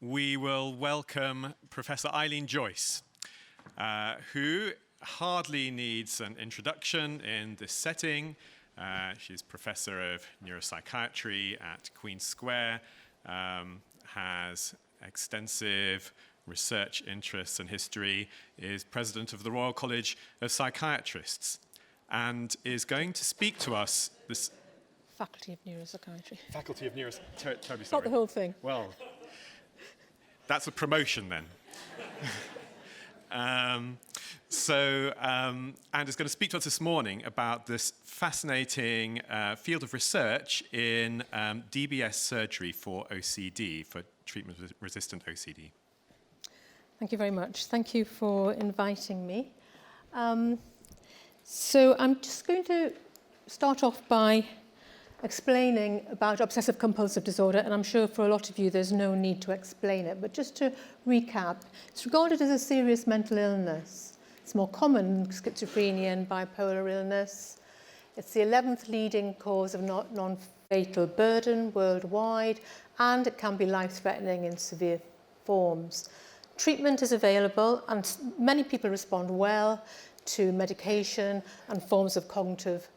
we will welcome Professor Eileen Joyce, who hardly needs an introduction in this setting. She's Professor of Neuropsychiatry at Queen's Square, has extensive research interests and history, is President of the Royal College of Psychiatrists, and is going to speak to us this... Faculty of Neuropsychiatry. Faculty of Neuropsychiatry. Terribly sorry. Not the whole thing. Well, that's a promotion then. And is going to speak to us this morning about this fascinating field of research in DBS surgery for OCD, for treatment-resistant OCD. Thank you very much. Thank you for inviting me. So I'm just going to start off by explaining about obsessive-compulsive disorder, and I'm sure for a lot of you there's no need to explain it, but just to recap, it's regarded as a serious mental illness. It's more common than schizophrenia and bipolar illness. It's the 11th leading cause of non-fatal burden worldwide, and it can be life-threatening in severe forms. Treatment is available, and many people respond well to medication and forms of cognitive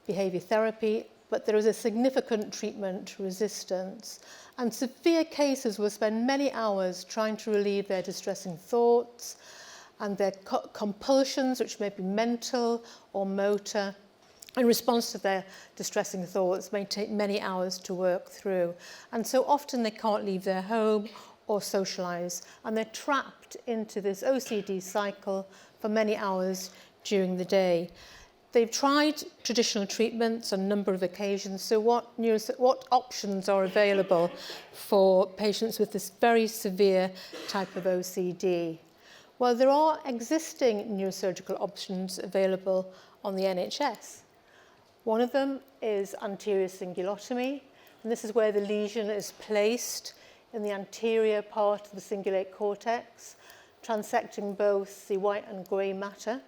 behaviour therapy, but there is a significant treatment resistance. And severe cases will spend many hours trying to relieve their distressing thoughts and their compulsions, which may be mental or motor. In response to their distressing thoughts may take many hours to work through. And so often they can't leave their home or socialise, and they're trapped into this OCD cycle for many hours during the day. They've tried traditional treatments on a number of occasions, so what options are available for patients with this very severe type of OCD? Well, there are existing neurosurgical options available on the NHS. One of them is anterior cingulotomy, and this is where the lesion is placed in the anterior part of the cingulate cortex, transecting both the white and grey matter.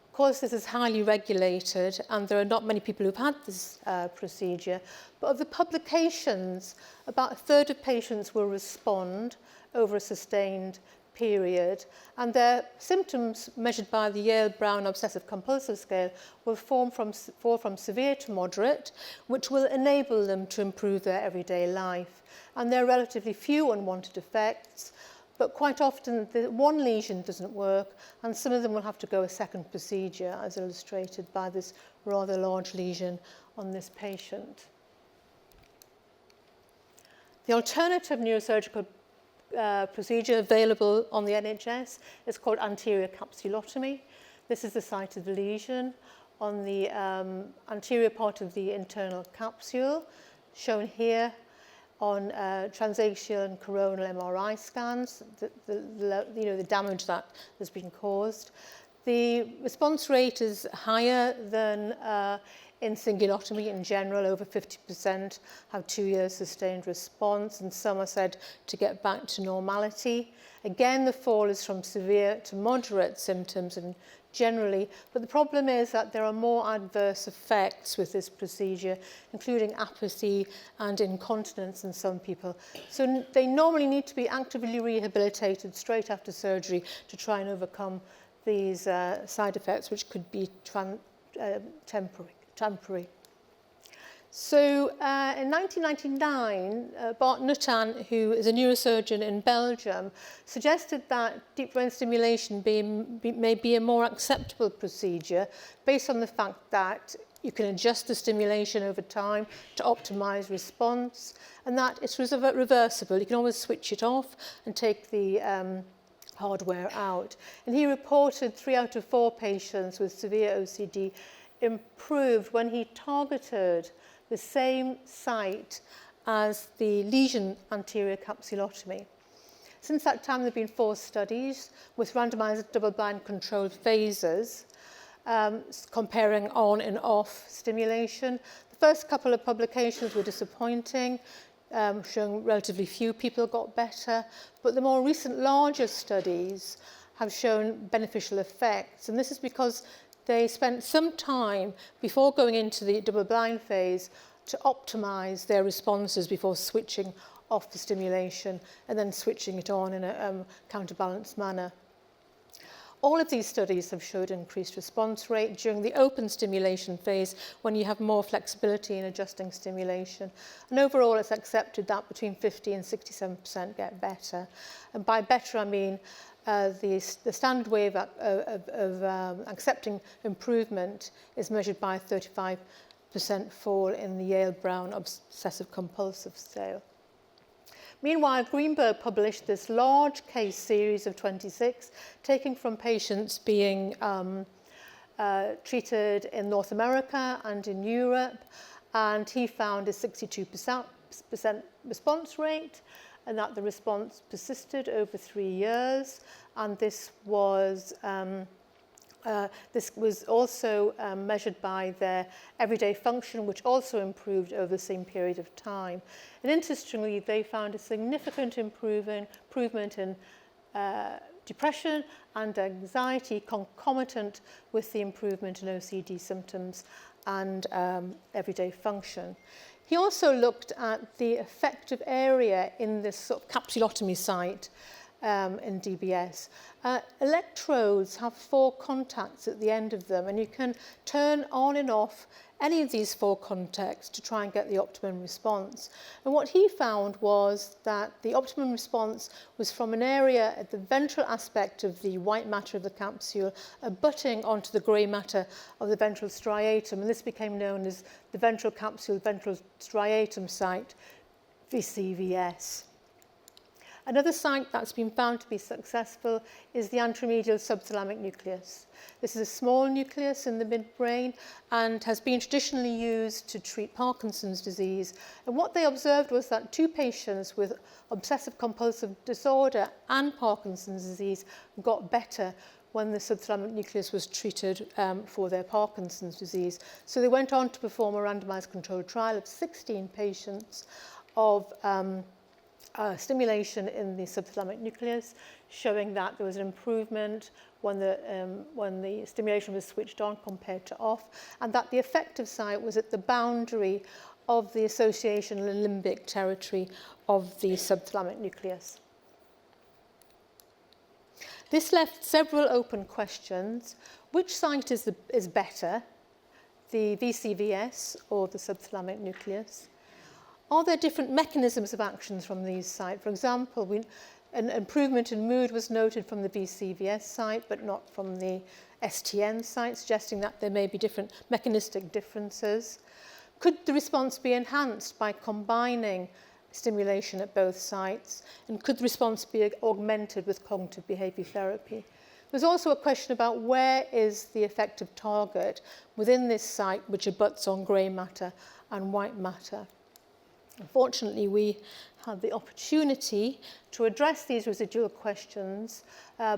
Of course, this is highly regulated, and there are not many people who've had this procedure, but of the publications, about a third of patients will respond over a sustained period, and their symptoms measured by the Yale-Brown Obsessive-Compulsive Scale will fall from severe to moderate, which will enable them to improve their everyday life. And there are relatively few unwanted effects, but quite often the one lesion doesn't work, and some of them will have to go a second procedure, as illustrated by this rather large lesion on this patient. The alternative neurosurgical procedure available on the NHS is called anterior capsulotomy. This is the site of the lesion on the anterior part of the internal capsule, shown here on transaxial and coronal MRI scans, the damage that has been caused. The response rate is higher than in cingulotomy in general. Over 50% have 2 years sustained response, and some are said to get back to normality. Again, the fall is from severe to moderate symptoms and generally, but the problem is that there are more adverse effects with this procedure, including apathy and incontinence in some people. So they normally need to be actively rehabilitated straight after surgery to try and overcome these side effects, which could be temporary. So in 1999, Bart Nuttall, who is a neurosurgeon in Belgium, suggested that deep brain stimulation may be a more acceptable procedure based on the fact that you can adjust the stimulation over time to optimize response, and that it's reversible. You can always switch it off and take the hardware out. And he reported 3 out of 4 patients with severe OCD improved when he targeted the same site as the lesion anterior capsulotomy. Since that time, there have been 4 studies with randomized double-blind controlled phases comparing on and off stimulation. The first couple of publications were disappointing, showing relatively few people got better, but the more recent larger studies have shown beneficial effects, and this is because they spent some time before going into the double-blind phase to optimize their responses before switching off the stimulation and then switching it on in a counterbalanced manner. All of these studies have showed increased response rate during the open stimulation phase when you have more flexibility in adjusting stimulation. And overall, it's accepted that between 50 and 67% get better. And by better, I mean the standard way of accepting improvement is measured by a 35% fall in the Yale-Brown obsessive-compulsive scale. Meanwhile, Greenberg published this large case series of 26, taken from patients being treated in North America and in Europe, and he found a 62% response rate, and that the response persisted over 3 years, and this was also measured by their everyday function, which also improved over the same period of time. And interestingly, they found a significant improvement in depression and anxiety concomitant with the improvement in OCD symptoms and everyday function. He also looked at the effective area in this sort of capsulotomy site in DBS. Electrodes have 4 contacts at the end of them, and you can turn on and off any of these 4 contacts to try and get the optimum response. And what he found was that the optimum response was from an area at the ventral aspect of the white matter of the capsule abutting onto the grey matter of the ventral striatum, and this became known as the ventral capsule ventral striatum site, VCVS. Another site that's been found to be successful is the anteromedial subthalamic nucleus. This is a small nucleus in the midbrain and has been traditionally used to treat Parkinson's disease. And what they observed was that 2 patients with obsessive-compulsive disorder and Parkinson's disease got better when the subthalamic nucleus was treated for their Parkinson's disease. So they went on to perform a randomized controlled trial of 16 patients of stimulation in the subthalamic nucleus, showing that there was an improvement when the stimulation was switched on compared to off, and that the effective site was at the boundary of the association limbic territory of the subthalamic nucleus. This left several open questions. Which site is better, the VCVS or the subthalamic nucleus? Are there different mechanisms of actions from these sites? For example, an improvement in mood was noted from the VCVS site, but not from the STN site, suggesting that there may be different mechanistic differences. Could the response be enhanced by combining stimulation at both sites? And could the response be augmented with cognitive behaviour therapy? There's also a question about where is the effective target within this site, which abuts on grey matter and white matter. Unfortunately, we had the opportunity to address these residual questions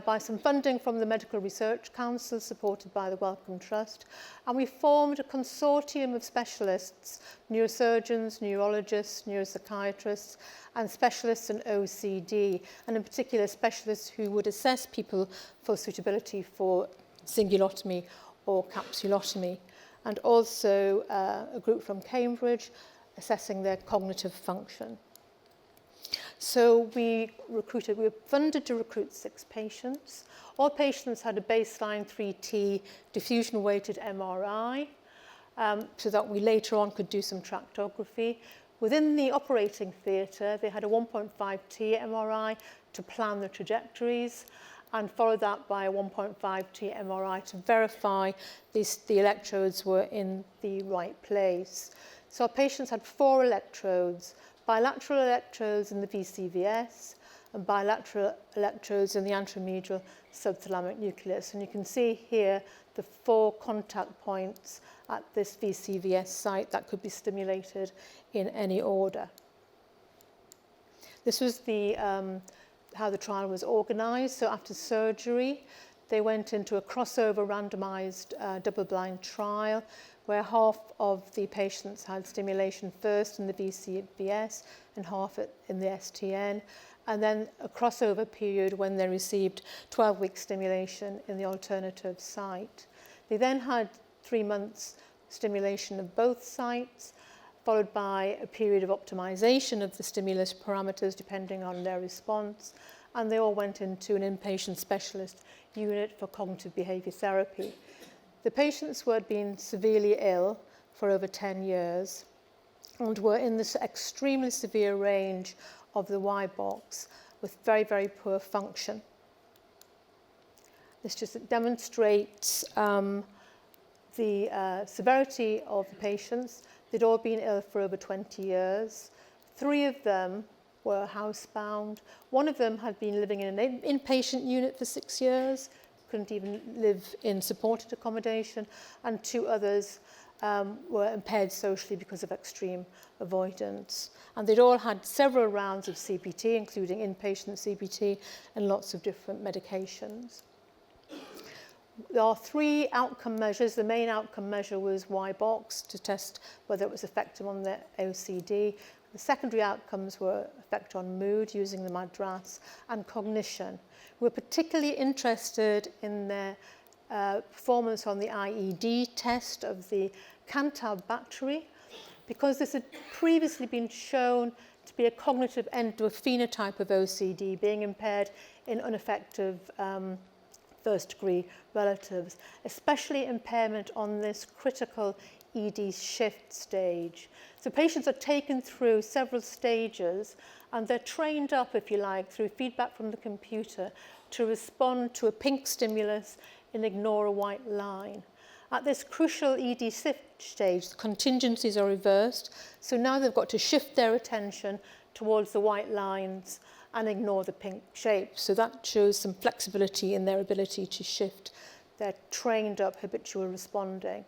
by some funding from the Medical Research Council, supported by the Wellcome Trust, and we formed a consortium of specialists, neurosurgeons, neurologists, neuropsychiatrists, and specialists in OCD, and in particular specialists who would assess people for suitability for cingulotomy or capsulotomy, and also a group from Cambridge assessing their cognitive function. So we were funded to recruit 6 patients. All patients had a baseline 3T diffusion-weighted MRI, so that we later on could do some tractography. Within the operating theatre, they had a 1.5T MRI to plan the trajectories, and followed that by a 1.5T MRI to verify the electrodes were in the right place. So our patients had 4 electrodes, bilateral electrodes in the VCVS and bilateral electrodes in the anteromedial subthalamic nucleus. And you can see here the 4 contact points at this VCVS site that could be stimulated in any order. This was how the trial was organised. So after surgery, they went into a crossover randomised double-blind trial where half of the patients had stimulation first in the VCVS and half in the STN, and then a crossover period when they received 12-week stimulation in the alternative site. They then had 3 months stimulation of both sites, followed by a period of optimization of the stimulus parameters depending on their response, and they all went into an inpatient specialist unit for cognitive behavior therapy. The patients were being severely ill for over 10 years and were in this extremely severe range of the Y box with very, very poor function. This just demonstrates the severity of the patients. They'd all been ill for over 20 years. 3 of them were housebound. 1 of them had been living in an inpatient unit for 6 years, couldn't even live in supported accommodation, and 2 others were impaired socially because of extreme avoidance. And they'd all had several rounds of CBT, including inpatient CBT and lots of different medications. There are 3 outcome measures. The main outcome measure was Y-box to test whether it was effective on the OCD. The secondary outcomes were effect on mood using the MADRS and cognition. We're particularly interested in their performance on the IED test of the Cantab battery, because this had previously been shown to be a cognitive endophenotype of OCD, being impaired in ineffective first-degree relatives, especially impairment on this critical ED shift stage. So patients are taken through several stages, and they're trained up, if you like, through feedback from the computer to respond to a pink stimulus and ignore a white line. At this crucial ED shift stage, the contingencies are reversed, so now they've got to shift their attention towards the white lines and ignore the pink shapes. So that shows some flexibility in their ability to shift their trained up habitual responding.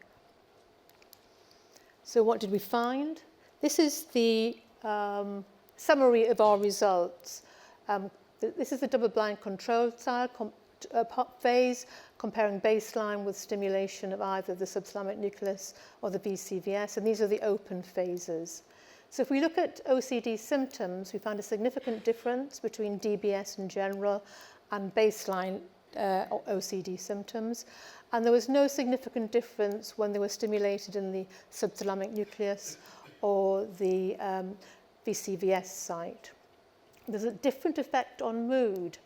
So what did we find? This is the summary of our results. This is the double-blind control trial phase, comparing baseline with stimulation of either the subthalamic nucleus or the VCVS, and these are the open phases. So if we look at OCD symptoms, we found a significant difference between DBS in general and baseline OCD symptoms. And there was no significant difference when they were stimulated in the subthalamic nucleus or the VCVS site. There's a different effect on mood.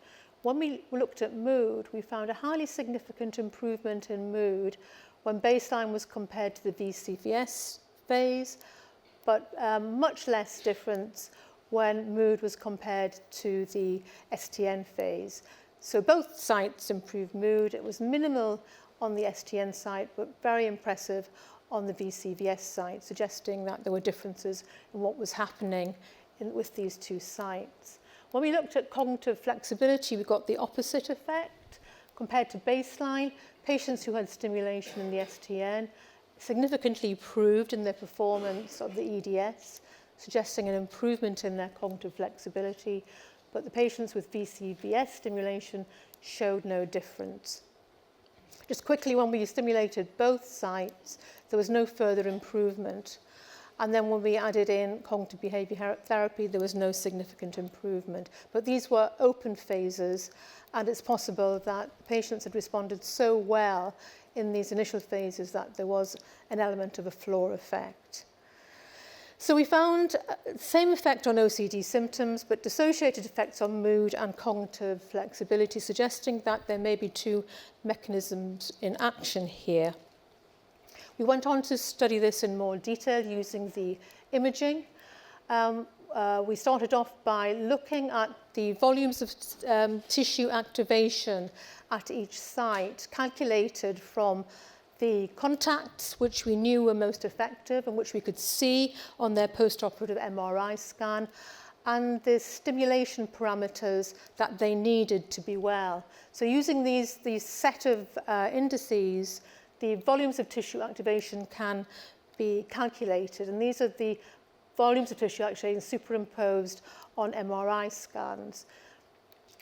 When we looked at mood, we found a highly significant improvement in mood when baseline was compared to the VCVS phase, but much less difference when mood was compared to the STN phase. So both sites improved mood. It was minimal on the STN site, but very impressive on the VCVS site, suggesting that there were differences in what was happening with these 2 sites. When we looked at cognitive flexibility, we got the opposite effect. Compared to baseline, patients who had stimulation in the STN significantly improved in their performance of the EDS, suggesting an improvement in their cognitive flexibility, but the patients with VCVS stimulation showed no difference. Just quickly, when we stimulated both sites, there was no further improvement. And then when we added in cognitive behavior therapy, there was no significant improvement. But these were open phases, and it's possible that patients had responded so well in these initial phases that there was an element of a floor effect. So we found the same effect on OCD symptoms, but dissociated effects on mood and cognitive flexibility, suggesting that there may be 2 mechanisms in action here. We went on to study this in more detail using the imaging. We started off by looking at the volumes of tissue activation at each site, calculated from the contacts, which we knew were most effective and which we could see on their post-operative MRI scan, and the stimulation parameters that they needed to be well. So using these set of indices, the volumes of tissue activation can be calculated, and these are the volumes of tissue activation superimposed on MRI scans.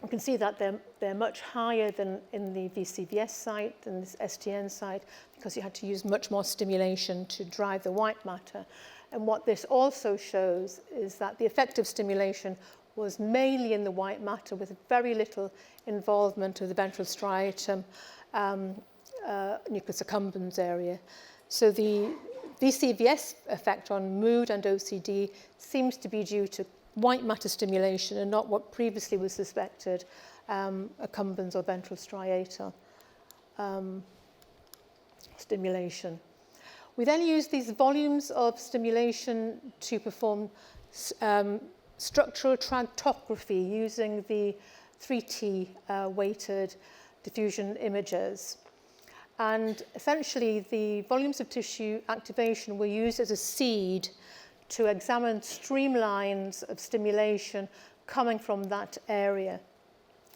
You can see that they're much higher than in the VCVS site, than this STN site, because you had to use much more stimulation to drive the white matter. And what this also shows is that the effective stimulation was mainly in the white matter, with very little involvement of the ventral striatum nucleus accumbens area. So the VCVS effect on mood and OCD seems to be due to white matter stimulation and not what previously was suspected, accumbens or ventral striatal stimulation. We then use these volumes of stimulation to perform structural tractography using the 3T weighted diffusion imagers. And essentially, the volumes of tissue activation were used as a seed to examine streamlines of stimulation coming from that area.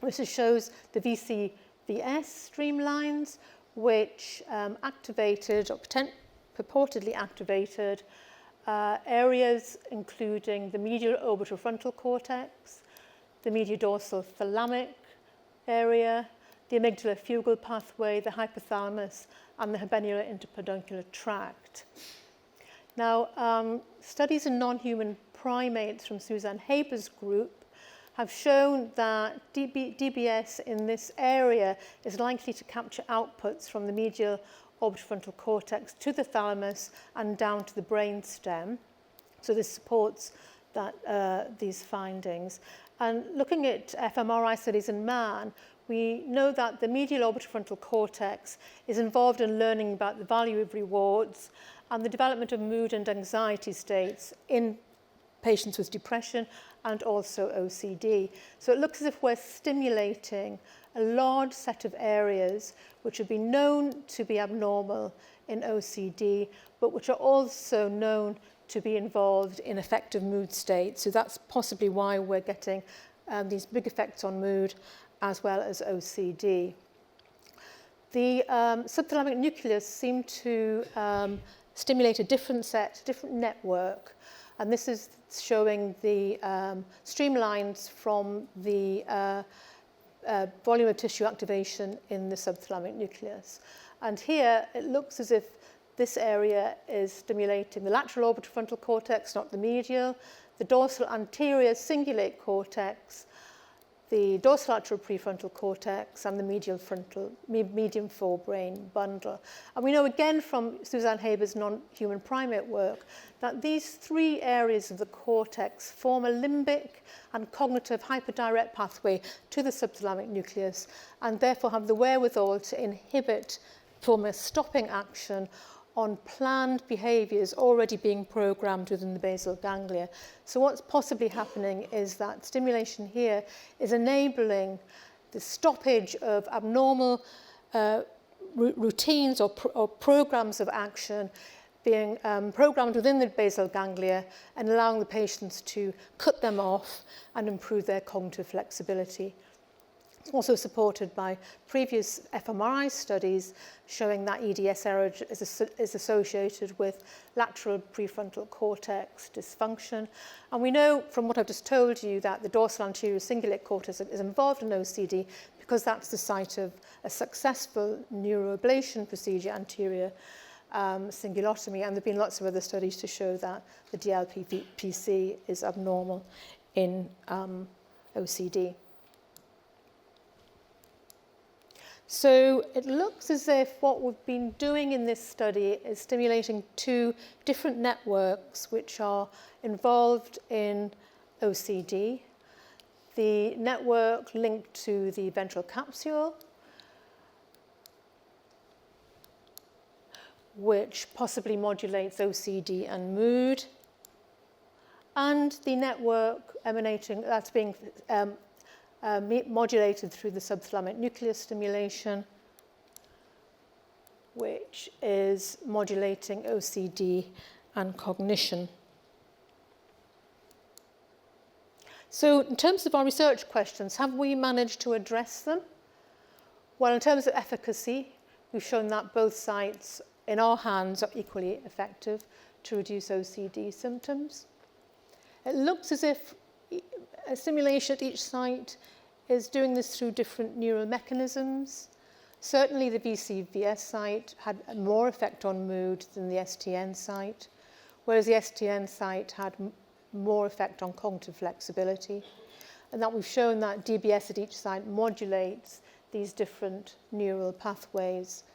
This shows the VCVS streamlines, which activated or purportedly activated areas including the medial orbitofrontal cortex, the mediodorsal thalamic area, the amygdala fugal pathway, the hypothalamus, and the habenular interpeduncular tract. Now, studies in non-human primates from Suzanne Haber's group have shown that DBS in this area is likely to capture outputs from the medial orbitofrontal cortex to the thalamus and down to the brain stem. So this supports that, these findings. And looking at fMRI studies in man, we know that the medial orbitofrontal cortex is involved in learning about the value of rewards and the development of mood and anxiety states in patients with depression and also OCD. So it looks as if we're stimulating a large set of areas which have been known to be abnormal in OCD, but which are also known to be involved in affective mood states. So that's possibly why we're getting these big effects on mood as well as OCD. The subthalamic nucleus seemed to stimulate a different network. And this is showing the streamlines from the volume of tissue activation in the subthalamic nucleus. And here it looks as if this area is stimulating the lateral orbitofrontal cortex, not the medial, the dorsal anterior cingulate cortex, the dorsolateral prefrontal cortex, and the medial medium forebrain bundle. And we know again from Suzanne Haber's non-human primate work that these three areas of the cortex form a limbic and cognitive hyperdirect pathway to the subthalamic nucleus and therefore have the wherewithal to inhibit, form a stopping action on planned behaviours already being programmed within the basal ganglia. So what's possibly happening is that stimulation here is enabling the stoppage of abnormal routines or programs of action being programmed within the basal ganglia and allowing the patients to cut them off and improve their cognitive flexibility. It's also supported by previous fMRI studies showing that EDS error is associated with lateral prefrontal cortex dysfunction. And we know from what I've just told you that the dorsal anterior cingulate cortex is involved in OCD because that's the site of a successful neuroablation procedure, anterior cingulotomy. And there have been lots of other studies to show that the DLPC is abnormal in OCD. So it looks as if what we've been doing in this study is stimulating two different networks which are involved in OCD. The network linked to the ventral capsule, which possibly modulates OCD and mood, and the network that's being modulated through the subthalamic nucleus stimulation, which is modulating OCD and cognition. So in terms of our research questions, have we managed to address them? Well, in terms of efficacy, we've shown that both sites in our hands are equally effective to reduce OCD symptoms. It looks as if a stimulation at each site is doing this through different neural mechanisms. Certainly the VCVS site had more effect on mood than the STN site, whereas the STN site had more effect on cognitive flexibility. And that we've shown that DBS at each site modulates these different neural pathways.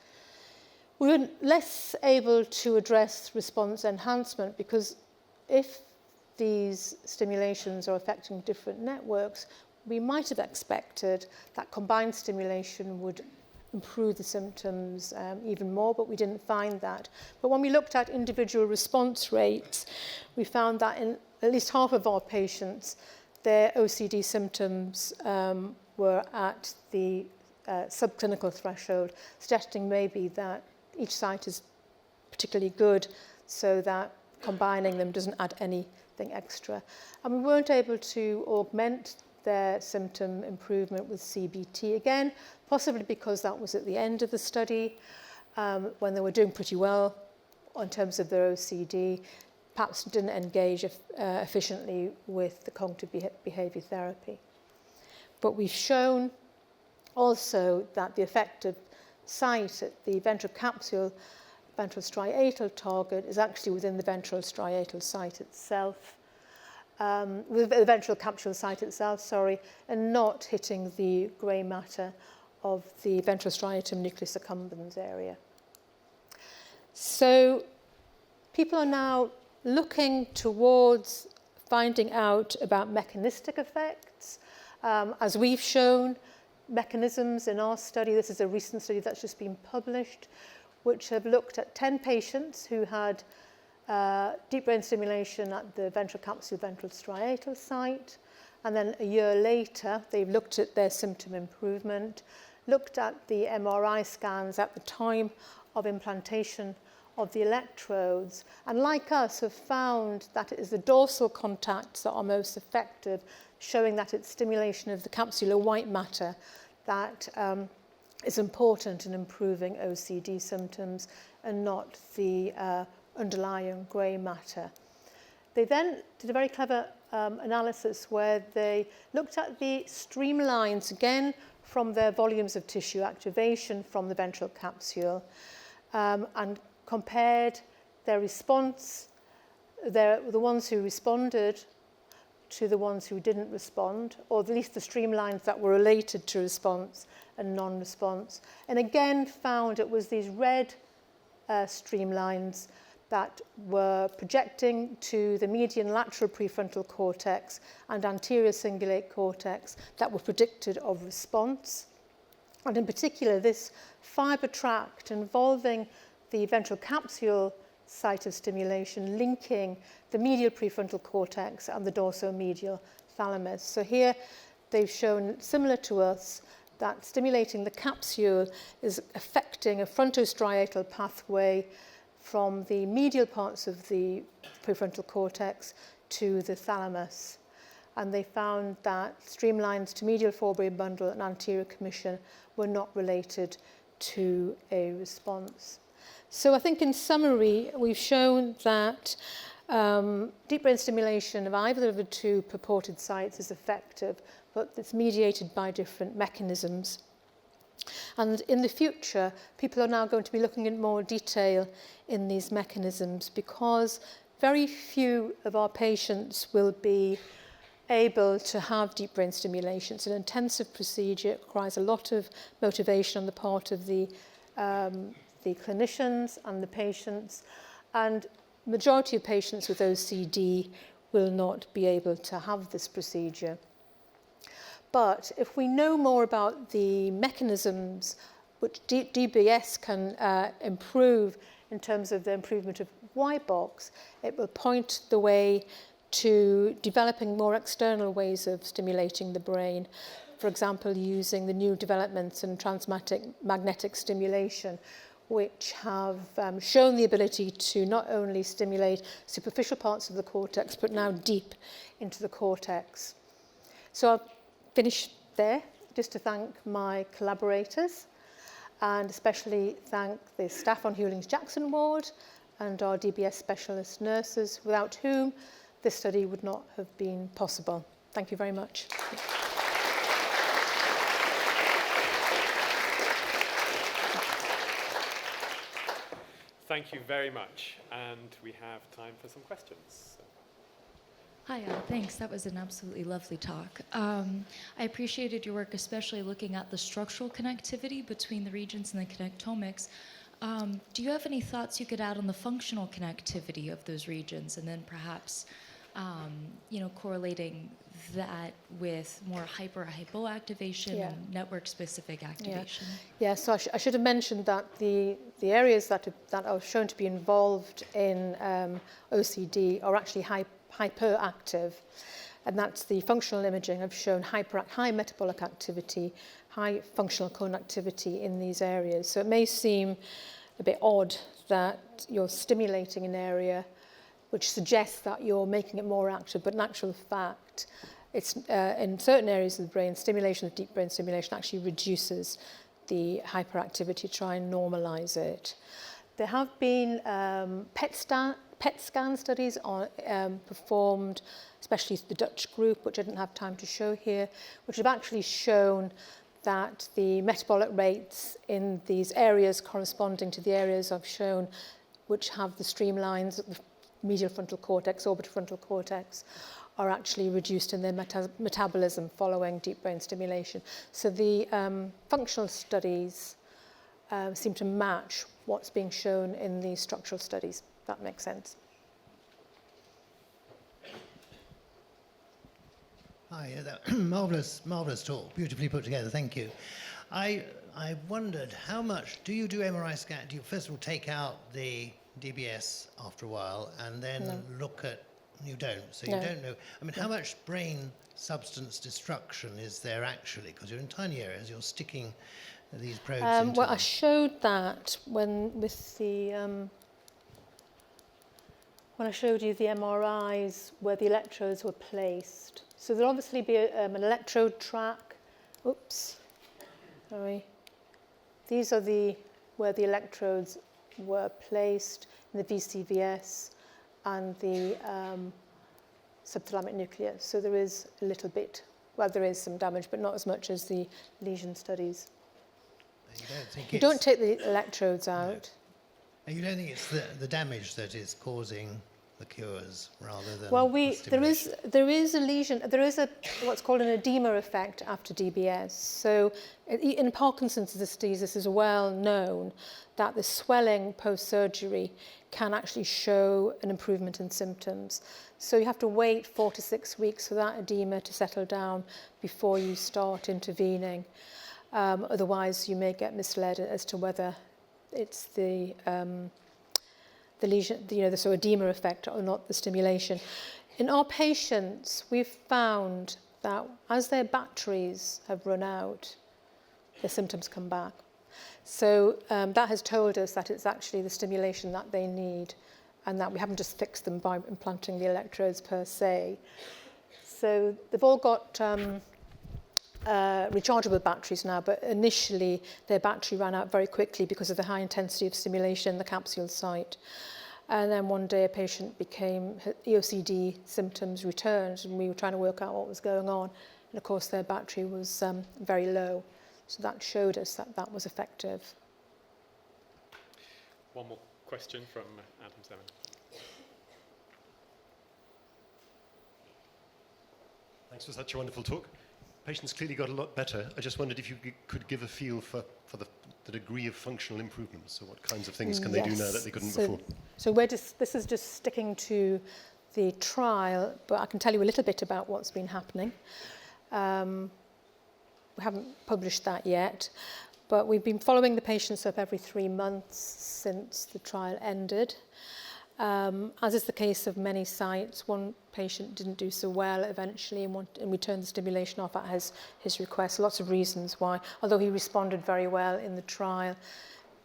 We were less able to address response enhancement because if these stimulations are affecting different networks, we might have expected that combined stimulation would improve the symptoms even more, but we didn't find that. But when we looked at individual response rates, we found that in at least half of our patients, their OCD symptoms were at the subclinical threshold, suggesting maybe that each site is particularly good so that combining them doesn't add anything extra. And we weren't able to augment their symptom improvement with CBT again, possibly because that was at the end of the study when they were doing pretty well in terms of their OCD, perhaps didn't engage efficiently with the cognitive behaviour therapy. But we've shown also that the effective site at the ventral capsule, ventral striatal target is actually within the ventral striatal site itself, with the ventral capsule site itself, and not hitting the grey matter of the ventral striatum nucleus accumbens area. So people are now looking towards finding out about mechanistic effects. As we've shown, mechanisms in our study, this is a recent study that's just been published, which have looked at 10 patients who had deep brain stimulation at the ventral capsule ventral striatal site, and then a year later they've looked at their symptom improvement, looked at the MRI scans at the time of implantation of the electrodes, and like us have found that it is the dorsal contacts that are most effective, showing that it's stimulation of the capsular white matter that is important in improving OCD symptoms and not the underlying grey matter. They then did a very clever analysis where they looked at the streamlines again from their volumes of tissue activation from the ventral capsule and compared their response, the ones who responded to the ones who didn't respond, or at least the streamlines that were related to response and non-response. And again found it was these red streamlines that were projecting to the median lateral prefrontal cortex and anterior cingulate cortex that were predicted of response. And in particular, this fibre tract involving the ventral capsule site of stimulation linking the medial prefrontal cortex and the dorsomedial thalamus. So here they've shown, similar to us, that stimulating the capsule is affecting a frontostriatal pathway from the medial parts of the prefrontal cortex to the thalamus. And they found that streamlines to medial forebrain bundle and anterior commission were not related to a response. So I think in summary, we've shown that deep brain stimulation of either of the two purported sites is effective, but it's mediated by different mechanisms. And in the future, people are now going to be looking in more detail in these mechanisms because very few of our patients will be able to have deep brain stimulation. It's an intensive procedure. It requires a lot of motivation on the part of the clinicians and the patients, and majority of patients with OCD will not be able to have this procedure. But if we know more about the mechanisms which DBS can improve in terms of the improvement of white box, it will point the way to developing more external ways of stimulating the brain. For example, using the new developments in transmagnetic stimulation, which have shown the ability to not only stimulate superficial parts of the cortex, but now deep into the cortex. So I'll finish there, just to thank my collaborators, and especially thank the staff on Hewlings Jackson ward and our DBS specialist nurses, without whom this study would not have been possible. Thank you very much. Thank you very much, and we have time for some questions. Hi, thanks. That was an absolutely lovely talk. I appreciated your work, especially looking at the structural connectivity between the regions and the connectomics. Do you have any thoughts you could add on the functional connectivity of those regions, and then perhaps, correlating that with more hypoactivation and network-specific activation? Yeah, so I should have mentioned that the areas that are shown to be involved in OCD are actually hyperactive, and that's the functional imaging have shown high metabolic activity, high functional cone activity in these areas. So it may seem a bit odd that you're stimulating an area which suggests that you're making it more active, but in actual fact, it's in certain areas of the brain, stimulation of deep brain stimulation actually reduces the hyperactivity, try and normalize it. There have been PET scan studies performed, especially the Dutch group, which I didn't have time to show here, which have actually shown that the metabolic rates in these areas corresponding to the areas I've shown, which have the streamlines, the medial frontal cortex, orbital frontal cortex, are actually reduced in their metabolism following deep brain stimulation. So the functional studies seem to match what's being shown in the structural studies. That makes sense. Hi, marvelous talk, beautifully put together. Thank you. I wondered how much do you do MRI scan? Do you first of all take out the DBS after a while and then look at? You don't, so you don't know. I mean, how much brain substance destruction is there actually? Because you're in tiny areas, you're sticking these probes into Well, them. I showed that when I showed you the MRIs where the electrodes were placed. So there'll obviously be an electrode track. Oops, sorry. These are where the electrodes were placed in the VCVS and the subthalamic nucleus. So there is a little bit, well, there is some damage, but not as much as the lesion studies. You don't take the electrodes out. And you don't think it's the damage that is causing the cures rather than there is a lesion, there is what's called an edema effect after DBS. So in Parkinson's disease, this is well known that the swelling post-surgery can actually show an improvement in symptoms. So you have to wait 4 to 6 weeks for that edema to settle down before you start intervening. Otherwise, you may get misled as to whether it's the lesion, the sort of edema effect or not the stimulation. In our patients, we've found that as their batteries have run out, their symptoms come back. So that has told us that it's actually the stimulation that they need and that we haven't just fixed them by implanting the electrodes per se. So they've all got rechargeable batteries now, but initially their battery ran out very quickly because of the high intensity of stimulation in the capsule site. And then one day a patient EOCD symptoms returned, and we were trying to work out what was going on. And of course their battery was very low. So that showed us that that was effective. One more question from Adam Seven. Thanks for such a wonderful talk. Patients clearly got a lot better. I just wondered if you could give a feel for the degree of functional improvement. So what kinds of things can they do now that they couldn't before? So this is just sticking to the trial, but I can tell you a little bit about what's been happening. We haven't published that yet, but we've been following the patients up every 3 months since the trial ended. As is the case of many sites, one patient didn't do so well eventually, and we turned the stimulation off at his request. Lots of reasons why. Although he responded very well in the trial,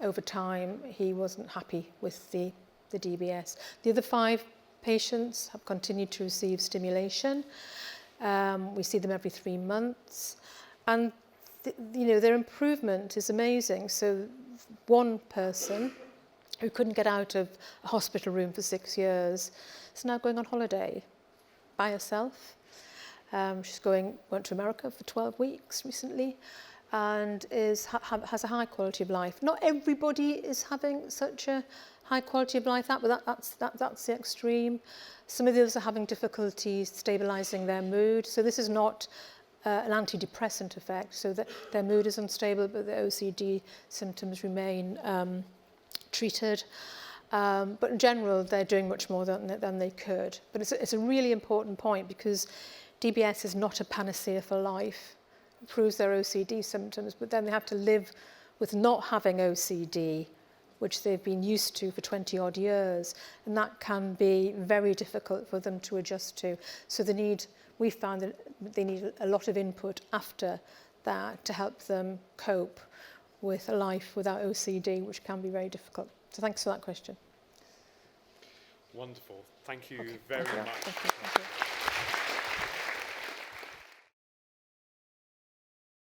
over time he wasn't happy with the DBS. The other 5 patients have continued to receive stimulation. We see them every 3 months, and their improvement is amazing. So one person who couldn't get out of a hospital room for 6 years is now going on holiday by herself. She's went to America for 12 weeks recently, and has a high quality of life. Not everybody is having such a high quality of life, but that's the extreme. Some of the others are having difficulties stabilizing their mood. So this is not an antidepressant effect, so that their mood is unstable, but the OCD symptoms remain treated. But in general, they're doing much more than they could. But it's a really important point because DBS is not a panacea for life. It improves their OCD symptoms, but then they have to live with not having OCD, which they've been used to for 20 odd years. And that can be very difficult for them to adjust to. So we found that they need a lot of input after that to help them cope with a life without OCD, which can be very difficult. So thanks for that question. Wonderful. Thank you Okay, very thank you. much. Thank you.